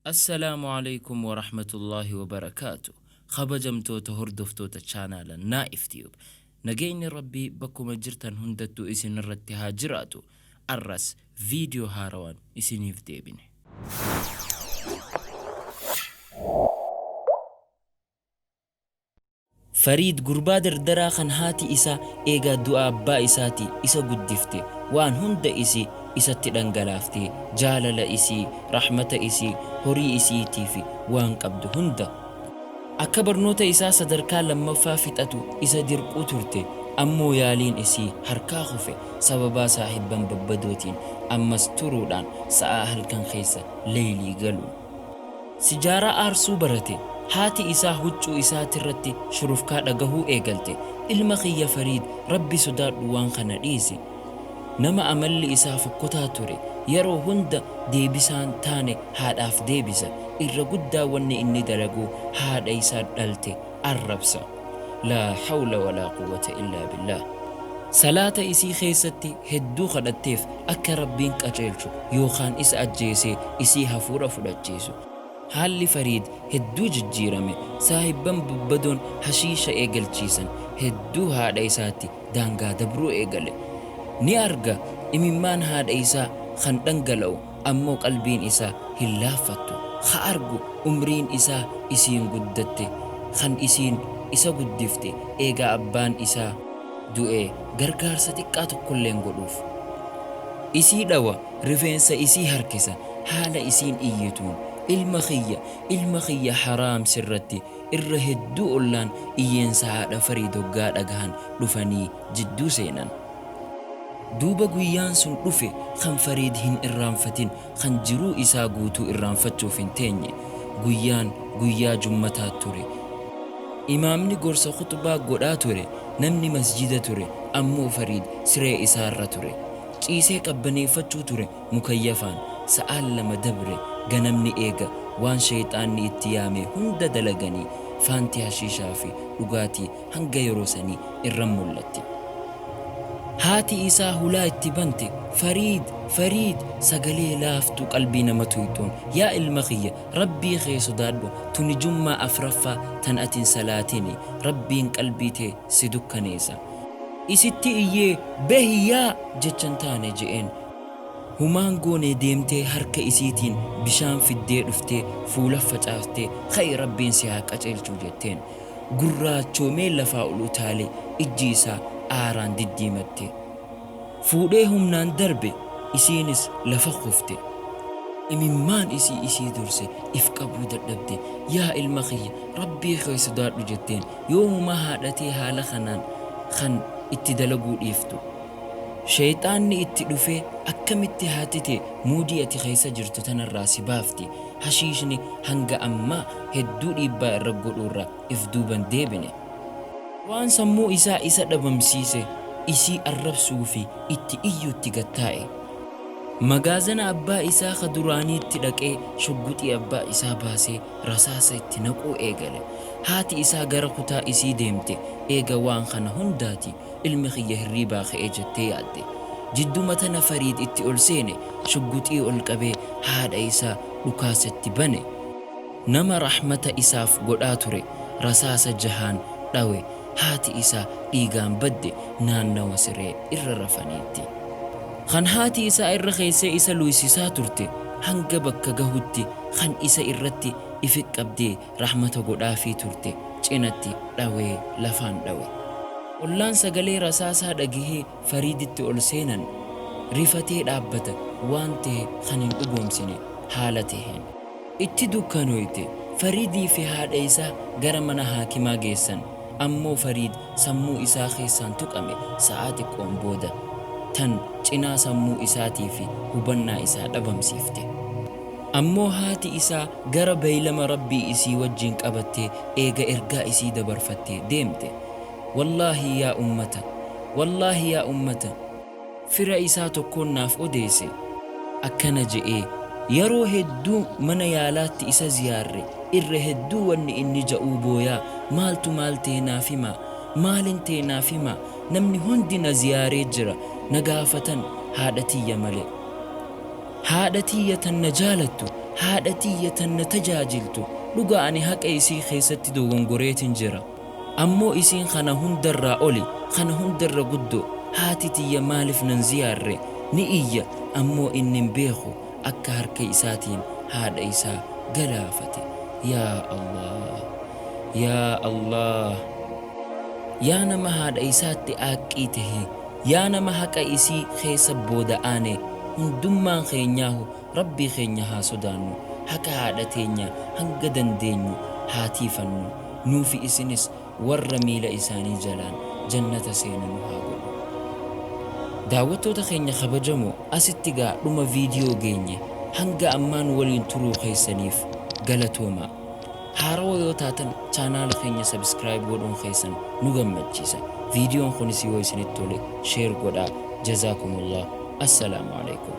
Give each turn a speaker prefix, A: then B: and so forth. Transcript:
A: السلام عليكم ورحمة الله وبركاته. خبجمتوتا هردفتوتا channel نائف تيوب. نجيني ربي بكم جرتن هندتو اسن الرتها جراتو الرس فيديو هاروان اسنيف ديبني. فريد قربادر دراخن هاتي إسا إيغا دعا با إساتي إسا قدفتي وان هند إسي إسا تدنگلافتي جالل إسي رحمة إسي هوري إسي تيفي وان قبد هند أكبر نوتا إسا صدركا لما فافتاتو إسا درقو ترتي أمو يالين إسي هركا خفي سببا صاحب ببدوتين أمس ترودان سآهل كان خيسا ليلي قلو سجارة آرسو برتي هاتي إسا هجو إسا ترتي شرفكا دقهو إيقلتي المخي فريد ربي صدار دوان خناليسي نما أمل إسا فكتا توري يرو هند ديبسان تاني هاد آف ديبسا إرى قدا واني إني دلقو هاد إسا دلتي الربسا لا حول ولا قوة إلا بالله صلاة إسي خيستي هدو خدتيف أكا ربين كجيلشو يوخان إسا أجيسي إسي هفورة فلجيسو هالي فريد هدو ججيرمي صاحبان ببدون حشيشة إيقلچيسن هدو هاد إيساتي دانگا دبرو إيقلي ني أرغا إميمان هاد إيسا خان دنگلو أمو قلبين إيسا هلافتو خا أرغو أمرين إيسا إسين قدتي خان إسين إيسا قدفتي إيغا أبان إيسا دوئي غرغار ستكاتو كلين قلوف إسي دوا رفنسا إسي هركسا حالا إسين إيتون المخية حرام سرتي الرهدو أولان إيين سعادة فريدو قاد أغهان لفني جدو سينان دوبا قويان سن لفي خان فريد هن إرانفتين خان جرو إسا قوتو إرانفتو فنتيني قويا جمتا توري إمامني قرصة خطبا قدا توري نمني مسجد توري أمو فريد سري إسارة توري تيسي قبني فتو توري مكيفان سأل لما دبري ganamni eega waan shayxaanni itti yaame hunda dalaganii faanti hashiishaa fi dhugaatii hanga yeroo sanii irran mul'atti. Haati isaa hulaa itti bante fariid sagalee laaftuu qalbii nama tuyxuun yaa ilma kiyya rabbii kee sodaadhu tuni jummaa afraffaa tan atin salaatini rabbiin qalbii tee si dukkaneessa. Isitti iyyee behiyyaa jechan taane je'een humaan goonee deemtee harka isiitiin bishaan fiddee dhuftee fuula facaaftee ka'e rabbiin si haa qaceelchuu jetteen gurraachoomee lafaa ol utaalee ijji isaa aaraan diddiimatte fuudhee humnaan darbe isiinis lafa kufte imimmaan isii durse if qabuu dadhabde yaa ilma kiyya rabbii kee sodaadhu jetteen yoomuma haadhatee haala kanaan kan itti dalaguu dhiiftu shayxaanni itti dhufee akkamitti haatite muudii ati keessa jirtu tanarraa si baafti hashiishni hanga ammaa hedduu dhiibbaa irra godhuurra if duuban deebine waan sammuu isaa isa dhabamsiise isii arrabsuu fi itti iyyuutti gattaa'e magaazana abbaa isaa kaduraaniitti dhaqee shugguxii abbaa isaa baasee rasaasa itti naquu eegale haati isaa gara kutaa isii deemte eega waan kana hundaati ilmi kiyya hirriibaa ka'ee jettee yaadde jidduu matana fariid itti ol seene shugguxii ol qabee haadha isaa dhukaasatti bane nama rahmata isaaf godhaa ture rasaasa jahaan dhawe haati isaa dhiigaan badde naannawa siree irra rafaniitti kan haati isaa irra keessee isa luisisaa turte hanga bakka gahutti kan isa irratti ifi qabdee rahmata godhaafii turte cinatti dhawee lafaan dhawe ollaan sagalee rasaasaa dhagihee fariiditti ol seenan rifatee dhaabbata waan ta'e kan hin dhugoomsine haala taheen itti dukkanoyte fariidii fi haadha isaa gara mana haakimaa geessan ammoo fariid sammuu isaa keessaan tuqame sa'aa xiqqoon booda tan cinaa sammuu isaatii fi hubannaa isaa dhabamsiifte ammoo haati isaa gara beeylama rabbii isii wajjin qabattee eega ergaa isii dabarfattee deemte wallaahi yaa ummata fira isaa tokkoon naaf odeesse akkana je'ee yeroo hedduu mana yaalaatti isa ziyaarre irra hedduu wanni inni ja'uu booyaa maaltu maal ta'e naaf himaa maalin ta'e naaf himaa namni hundi na ziyaaree jira na gaafatan haadha tiyya malee haadha tiyya tan na jaalattu haadha tiyya tan na tajaajiltu dhugaa ani haqa isii keessatti dogongoreetin jira ammoo isiin kana hundarraa oli kana hundarra guddoo haati tiyya maaliif nan ziyaarre ni iyya ammoo inni hin beeku akka harka isaatiin haadha isaa galaafate. yaa Allah yaa Allah yaa nama haadha isaatti aaqqii tahe yaa nama haqa isii keessa booda'aane hundummaan keenyaahu rabbii keenya haa sodaannu haqa haadha teenya hanga dandeenyu haa tiifannu nuufi isinis warra miila isaanii jalaan jannata seenanu haa godhu. daawwattoota keenya kabajamoo asitti gaa dhuma viidiyoo geenye hanga ammaan waliin turuu keessaniif galatooma. haarawa yoo taatan chaanaala keenya sabskraayib godhuun keessan nu gammachiisa. viidiyoon kunis yoo isinitti tole sheer godhaa. jazaakumullah. assalaamu alaikum.